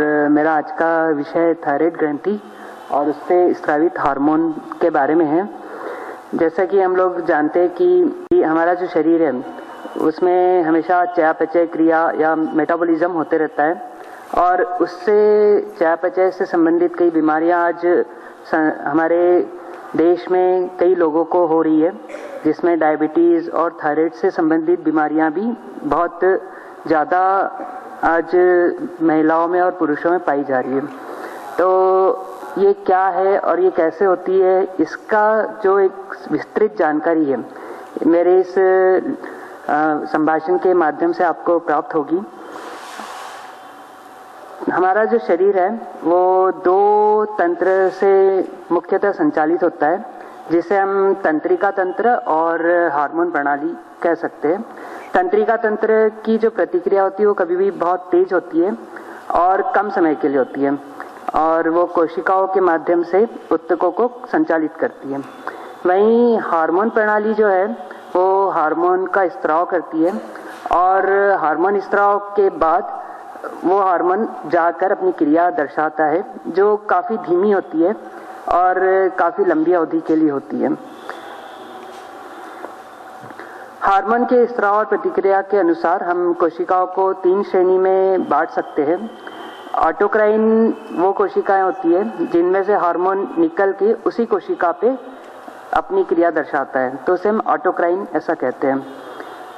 मेरा आज का विषय थायराइड ग्रंथि और उससे स्रावित हार्मोन के बारे में है। जैसा कि हम लोग जानते हैं कि हमारा जो शरीर है उसमें हमेशा चयापचय क्रिया या मेटाबॉलिज्म होते रहता है और उससे चयापचय से संबंधित कई बीमारियां आज हमारे देश में कई लोगों को हो रही है, जिसमें डायबिटीज़ और थायराइड से संबंधित बीमारियां भी बहुत ज़्यादा आज महिलाओं में और पुरुषों में पाई जा रही है। तो ये क्या है और ये कैसे होती है, इसका जो एक विस्तृत जानकारी है मेरे इस संभाषण के माध्यम से आपको प्राप्त होगी। हमारा जो शरीर है वो दो तंत्र से मुख्यतः संचालित होता है, जिसे हम तंत्रिका तंत्र और हार्मोन प्रणाली कह सकते हैं। तंत्रिका तंत्र की जो प्रतिक्रिया होती है वो कभी भी बहुत तेज होती है और कम समय के लिए होती है और वो कोशिकाओं के माध्यम से ऊतकों को संचालित करती है। वहीं हार्मोन प्रणाली जो है वो हार्मोन का स्त्राव करती है और हार्मोन स्त्राव के बाद वो हार्मोन जाकर अपनी क्रिया दर्शाता है, जो काफ़ी धीमी होती है और काफ़ी लंबी अवधि के लिए होती है। हार्मोन के स्त्राव और प्रतिक्रिया के अनुसार हम कोशिकाओं को 3 श्रेणी में बांट सकते हैं। ऑटोक्राइन वो कोशिकाएं होती है जिनमें से हार्मोन निकल के उसी कोशिका पे अपनी क्रिया दर्शाता है, तो उसे हम ऑटोक्राइन ऐसा कहते हैं।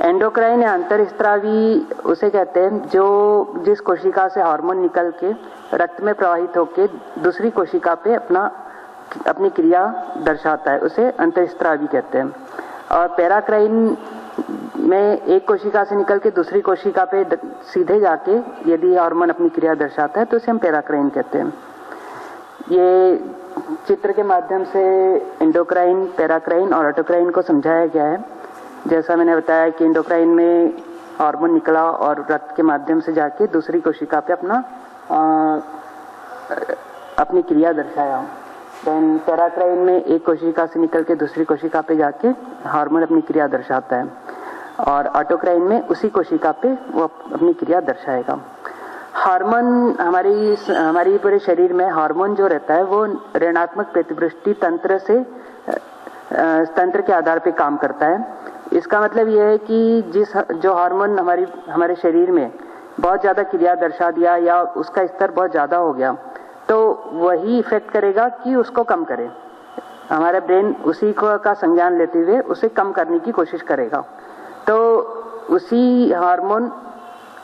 एंडोक्राइन या अंतरस्त्रावी उसे कहते हैं जो जिस कोशिका से हार्मोन निकल के रक्त में प्रवाहित होकर दूसरी कोशिका पे अपनी क्रिया दर्शाता है, उसे अंतरस्त्रावी कहते हैं। और पैराक्राइन में एक कोशिका से निकल के दूसरी कोशिका पे सीधे जाके यदि हार्मोन अपनी क्रिया दर्शाता है तो उसे हम पैराक्राइन कहते हैं। ये चित्र के माध्यम से एंडोक्राइन, पैराक्राइन और ऑटोक्राइन को समझाया गया है। जैसा मैंने बताया कि एंडोक्राइन में हार्मोन निकला और रक्त के माध्यम से जाके दूसरी कोशिका पे अपनी क्रिया दर्शाया। देन पैराक्राइन में एक कोशिका से निकल के दूसरी कोशिका पे जाके हार्मोन अपनी क्रिया दर्शाता है और ऑटोक्राइन में उसी कोशिका पे वो अपनी क्रिया दर्शाएगा। हार्मोन हमारी पूरे शरीर में हार्मोन जो रहता है वो ऋणात्मक प्रतिपुष्टि तंत्र के आधार पे काम करता है। इसका मतलब यह है कि जो हार्मोन हमारे शरीर में बहुत ज़्यादा क्रिया दर्शा दिया या उसका स्तर बहुत ज़्यादा हो गया तो वही इफेक्ट करेगा कि उसको कम करे। हमारा ब्रेन उसी का संज्ञान लेते हुए उसे कम करने की कोशिश करेगा, तो उसी हार्मोन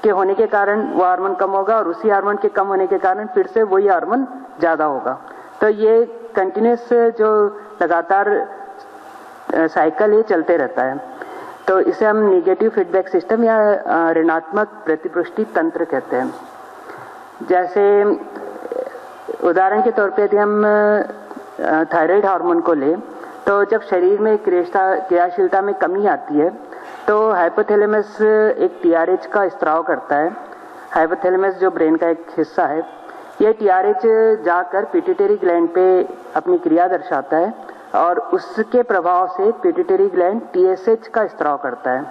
के होने के कारण वो हार्मोन कम होगा और उसी हार्मोन के कम होने के कारण फिर से वही हार्मोन ज़्यादा होगा। तो ये कंटिन्यूस जो लगातार साइकिल ये चलते रहता है, तो इसे हम नेगेटिव फीडबैक सिस्टम या ऋणात्मक प्रतिपुष्टि तंत्र कहते हैं। जैसे उदाहरण के तौर पे यदि हम थायराइड हार्मोन को लें तो जब शरीर में क्रियाशीलता में कमी आती है तो हाइपोथैलेमस एक टीआरएच का स्त्राव करता है। हाइपोथैलेमस जो ब्रेन का एक हिस्सा है, ये टीआरएच जाकर पिट्यूटरी ग्लैंड पे अपनी क्रिया दर्शाता है और उसके प्रभाव से पिट्यूटरी ग्लैंड टीएसएच का स्त्राव करता है।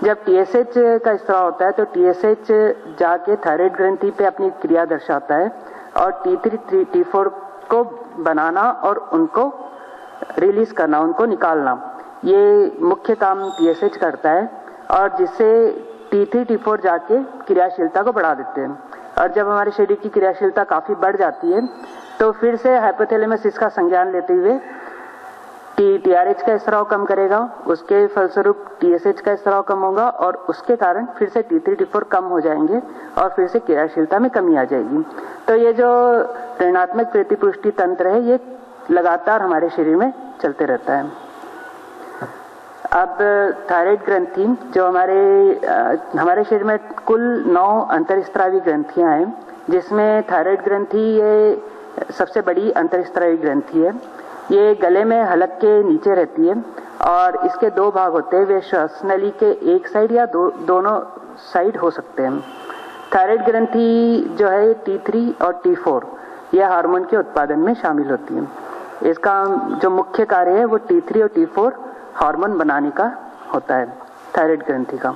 जब टीएसएच का स्त्राव होता है तो टीएसएच जाके थायराइड ग्रंथि पे अपनी क्रिया दर्शाता है और T3 T4 को बनाना और उनको रिलीज करना, उनको निकालना, ये मुख्य काम टीएसएच करता है और जिससे T3 T4 जाके क्रियाशीलता को बढ़ा देते हैं। और जब हमारे शरीर की क्रियाशीलता काफ़ी बढ़ जाती है तो फिर से हाइपोथैलेमस इसका संज्ञान लेते हुए टीआरएच का स्त्राव कम करेगा, उसके फलस्वरूप टीएसएच का स्त्राव कम होगा और उसके कारण फिर से T3 T4 कम हो जाएंगे और फिर से क्रियाशीलता में कमी आ जाएगी। तो ये जो ऋणात्मक प्रतिपुष्टि तंत्र है ये लगातार हमारे शरीर में चलते रहता है। अब थायराइड ग्रंथि जो हमारे शरीर में कुल 9 अंतरस्त्रावी ग्रंथियां हैं, जिसमें थायराइड ग्रंथि ये सबसे बड़ी अंतरस्त्रावी ग्रंथि है। ये गले में हलक के नीचे रहती है और इसके 2 भाग होते हैं, वे श्वासनली के एक साइड या दोनों साइड हो सकते हैं। थायराइड ग्रंथि जो है T3 और T4 यह हार्मोन के उत्पादन में शामिल होती है। इसका जो मुख्य कार्य है वो T3 और T4 हार्मोन बनाने का होता है थायराइड ग्रंथि का।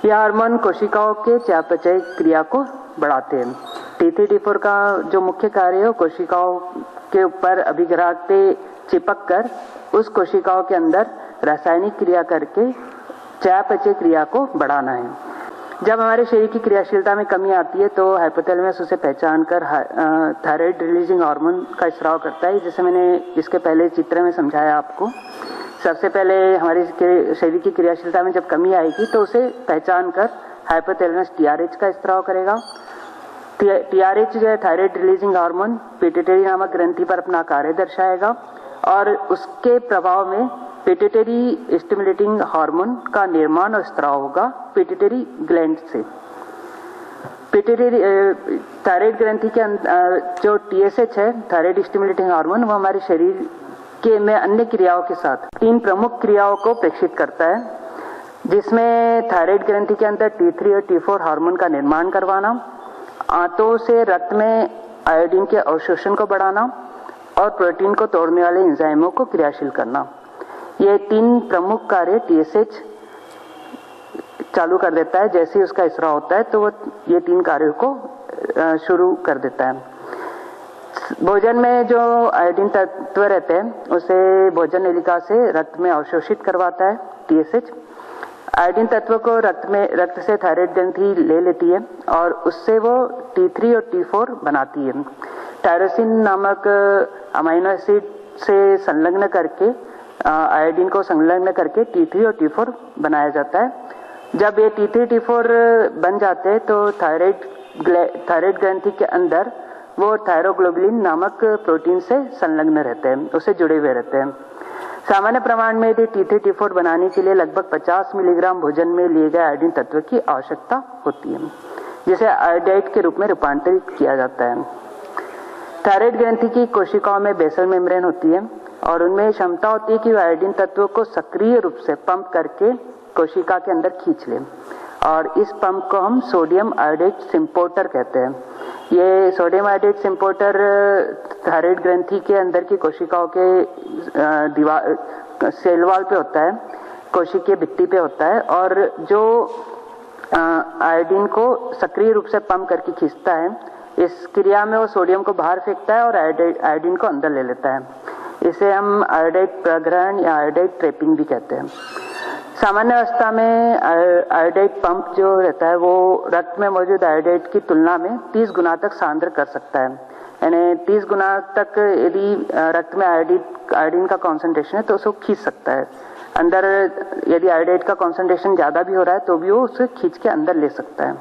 यह हार्मोन कोशिकाओं के चयापचय क्रिया को बढ़ाते हैं। T3T4 का जो मुख्य कार्य है कोशिकाओं के ऊपर अभिग्राहक पे चिपक कर उस कोशिकाओं के अंदर रासायनिक क्रिया करके चयापचय क्रिया को बढ़ाना है। जब हमारे शरीर की क्रियाशीलता में कमी आती है तो हाइपोथैलेमस उसे पहचान कर थायराइड रिलीजिंग हार्मोन का स्राव करता है, जैसे मैंने इसके पहले चित्र में समझाया आपको। सबसे पहले हमारे शरीर की क्रियाशीलता में जब कमी आएगी तो उसे पहचान कर हाइपोथैलेमस TRH का स्राव करेगा। TRH जो है थायराइड रिलीजिंग हार्मोन पिट्यूटरी नामक ग्रंथि पर अपना कार्य दर्शाएगा और उसके प्रभाव में पिट्यूटरी स्टिमुलेटिंग हार्मोन का निर्माण और स्राव होगा पिट्यूटरी ग्लैंड से। पिट्यूटरी थायराइड ग्रंथि के जो TSH है थायराइड स्टिमुलेटिंग हार्मोन, वो हमारे शरीर के में अन्य क्रियाओं के साथ 3 प्रमुख क्रियाओं को प्रेषित करता है, जिसमें थायराइड ग्रंथि के अंदर T3 और T4 हार्मोन का निर्माण करवाना, आंतों से रक्त में आयोडीन के अवशोषण को बढ़ाना और प्रोटीन को तोड़ने वाले एंजाइमों को क्रियाशील करना। ये 3 प्रमुख कार्य TSH चालू कर देता है। जैसे ही उसका स्राव होता है तो वो ये 3 कार्यों को शुरू कर देता है। भोजन में जो आयोडीन तत्व रहते हैं उसे भोजन नलिका से रक्त में अवशोषित करवाता है TSH। आयोडीन तत्व को रक्त से थायराइड ग्रंथि ले लेती है और उससे वो T3 और T4 बनाती है। टायरोसिन नामक अमीनो एसिड से संलग्न करके आयोडीन को संलग्न करके T3 और T4 बनाया जाता है। जब ये T3 T4 बन जाते हैं तो थायराइड ग्रंथि के अंदर वो थायरोग्लोबुलिन नामक प्रोटीन से संलग्न रहते हैं, उससे जुड़े हुए रहते हैं। सामान्य प्रमाण में यदि T3 T4 बनाने के लिए लगभग 50 मिलीग्राम भोजन में लिए गए आयोडीन तत्व की आवश्यकता होती है, जिसे आयोडाइड के रूप में रूपांतरित किया जाता है। थायराइड ग्रंथि की कोशिकाओं में बेसल मेम्ब्रेन होती है और उनमें क्षमता होती है कि वो आयोडीन तत्व को सक्रिय रूप से पंप करके कोशिका के अंदर खींच ले, और इस पंप को हम सोडियम आयोडेट सिम्पोर्टर कहते हैं। ये सोडियम आयोडेट सिम्पोर्टर थायराइड ग्रंथि के अंदर की कोशिकाओं के दीवार सेल वॉल पे होता है, कोशिकीय भित्ति पे होता है, और जो आयोडीन को सक्रिय रूप से पंप करके खींचता है, इस क्रिया में वो सोडियम को बाहर फेंकता है और आयोडीन को अंदर ले लेता है। इसे हम आयोडाइड प्रग्रहण या आयोडाइड ट्रैपिंग भी कहते हैं। सामान्य अवस्था में आयोडाइड पंप जो रहता है वो रक्त में मौजूद आयोडाइड की तुलना में 30 गुना तक सांद्र कर सकता है, यानी 30 गुना तक यदि रक्त में आयोडीन का कॉन्सेंट्रेशन है तो उसको खींच सकता है अंदर। यदि आयोडाइड का कॉन्सेंट्रेशन ज्यादा भी हो रहा है तो भी वो उसे खींच के अंदर ले सकता है।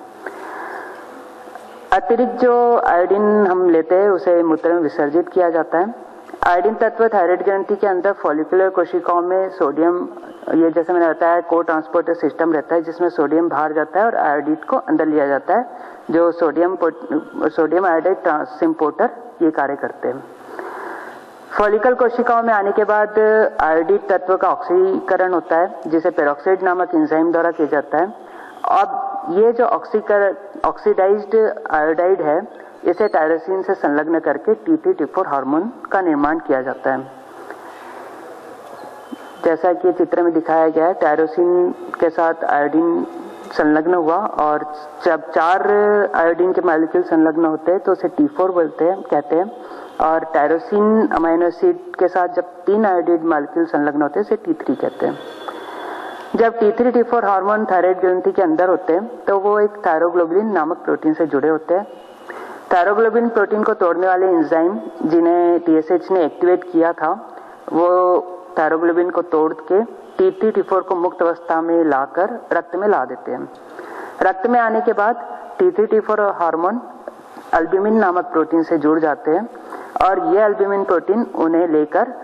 अतिरिक्त जो आयोडीन हम लेते हैं उसे मूत्र में विसर्जित किया जाता है। आयोडीन तत्व थायराइड ग्रंथि के अंदर फॉलिकुलर कोशिकाओं में सोडियम, ये जैसे मैंने बताया को ट्रांसपोर्टर सिस्टम रहता है जिसमें सोडियम बाहर जाता है और आयोडीन को अंदर लिया जाता है, जो सोडियम आयोडाइड सिम्पोर्टर ये कार्य करते हैं। फॉलिकल कोशिकाओं में आने के बाद आयोडीन तत्व का ऑक्सीकरण होता है जिसे पेरोक्साइड नामक एंजाइम द्वारा किया जाता है। अब ये जो ऑक्सीडाइज्ड आयोडाइड है इसे टायरोसिन से संलग्न करके T3 T4 हार्मोन का निर्माण किया जाता है। जैसा कि चित्र में दिखाया गया है, टायरोसिन के साथ आयोडीन संलग्न हुआ और जब 4 आयोडीन के मॉलिक्यूल संलग्न होते हैं तो उसे T4 कहते हैं, और टायरोसिन अमीनो एसिड के साथ जब 3 आयोडीन मॉलिक्यूल संलग्न होते हैं उसे T3 कहते हैं। जब T3 T4 हार्मोन थायराइड ग्रंथि के अंदर होते हैं तो वो एक थायरोग्लोबुलिन नामक प्रोटीन से जुड़े होते हैं। थायरोग्लोबुलिन प्रोटीन को तोड़ने वाले एंजाइम जिन्हें TSH ने एक्टिवेट किया था वो थायरोग्लोबुलिन को तोड़ के T3 T4 को मुक्त अवस्था में लाकर रक्त में ला देते हैं। रक्त में आने के बाद T3 T4 हार्मोन अल्ब्यूमिन नामक प्रोटीन से जुड़ जाते हैं और यह अल्ब्यूमिन प्रोटीन उन्हें लेकर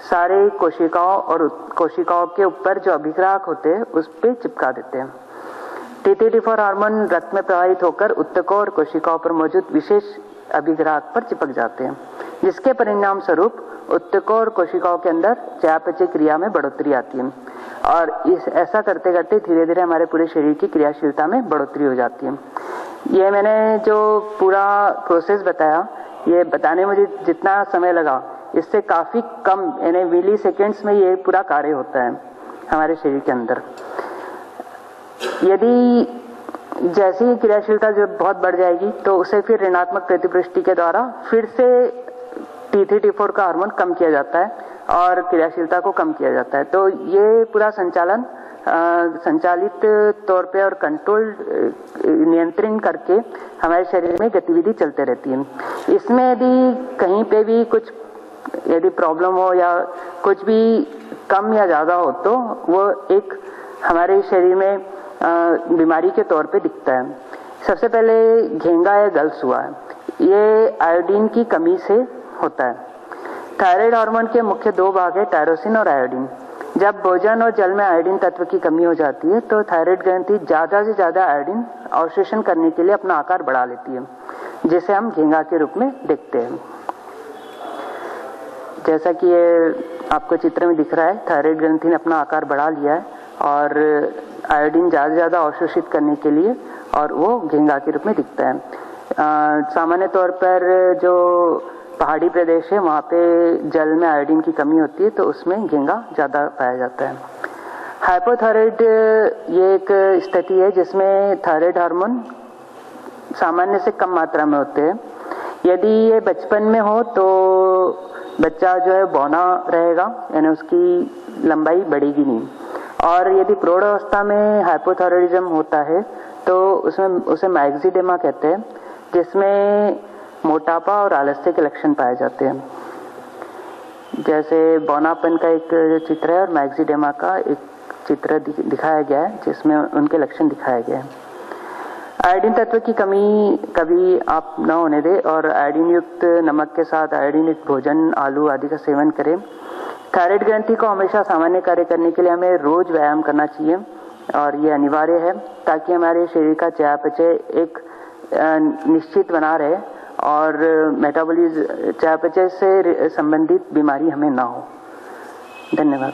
सारे कोशिकाओं के ऊपर जो अभिग्राहक होते हैं उस पर चिपका देते हैं। T3 T4 हार्मोन रक्त में प्रवाहित होकर ऊतकों और कोशिकाओं पर मौजूद विशेष अभिग्राहक पर चिपक जाते हैं, जिसके परिणाम स्वरूप ऊतकों और कोशिकाओं के अंदर चयापचय क्रिया में बढ़ोतरी आती है और ऐसा करते करते धीरे धीरे हमारे पूरे शरीर की क्रियाशीलता में बढ़ोतरी हो जाती है। ये मैंने जो पूरा प्रोसेस बताया, ये बताने में मुझे जितना समय लगा इससे काफी कम यानी मिली सेकेंड्स में ये पूरा कार्य होता है हमारे शरीर के अंदर। यदि जैसे ही क्रियाशीलता जब बहुत बढ़ जाएगी तो उसे फिर ऋणात्मक प्रतिपुष्टि के द्वारा फिर से T3 T4 का हार्मोन कम किया जाता है और क्रियाशीलता को कम किया जाता है। तो ये पूरा संचालन संचालित तौर पे और कंट्रोल नियंत्रण करके हमारे शरीर में गतिविधि चलते रहती है। इसमें यदि कहीं पे भी कुछ यदि प्रॉब्लम हो या कुछ भी कम या ज़्यादा हो तो वो एक हमारे शरीर में बीमारी के तौर पे दिखता है। सबसे पहले घेंगा या गल्स हुआ है, ये आयोडीन की कमी से होता है। थायराइड हार्मोन के मुख्य दो भाग है, टायरोसिन और आयोडीन। जब भोजन और जल में आयोडीन तत्व की कमी हो जाती है तो थायराइड ग्रंथि ज्यादा से ज्यादा आयोडीन अवशोषण करने के लिए अपना आकार बढ़ा लेती है, जिसे हम घेंगा के रूप में देखते हैं। जैसा कि ये आपको चित्र में दिख रहा है, थायराइड ग्रंथि ने अपना आकार बढ़ा लिया है और आयोडीन ज्यादा से ज्यादा अवशोषित करने के लिए, और वो घेंगा के रूप में दिखता है। सामान्य तौर पर जो पहाड़ी प्रदेश है वहाँ पे जल में आयोडीन की कमी होती है तो उसमें घेंगा ज़्यादा पाया जाता है। हाइपोथायराइड ये एक स्थिति है जिसमें थायराइड हार्मोन सामान्य से कम मात्रा में होते हैं। यदि ये बचपन में हो तो बच्चा जो है बौना रहेगा, यानी उसकी लंबाई बढ़ेगी नहीं। और यदि प्रौढ़ अवस्था में हाइपोथायराइडिज्म होता है तो उसमें उसे मैक्सिडेमा कहते हैं, जिसमें मोटापा और आलस्य के लक्षण पाए जाते हैं। जैसे बौनापन का एक चित्र है और मैक्सिडेमा का एक चित्र दिखाया गया है जिसमें उनके लक्षण दिखाए गए हैं। आयोडीन तत्व की कमी कभी आप न होने दें और आयोडीन युक्त नमक के साथ आयोडीन युक्त भोजन, आलू आदि का सेवन करें। थायराइड ग्रंथि को हमेशा सामान्य कार्य करने के लिए हमें रोज व्यायाम करना चाहिए और ये अनिवार्य है ताकि हमारे शरीर का चयापचय एक निश्चित बना रहे और मेटाबॉलिज्म चयापचय से संबंधित बीमारी हमें ना हो। धन्यवाद।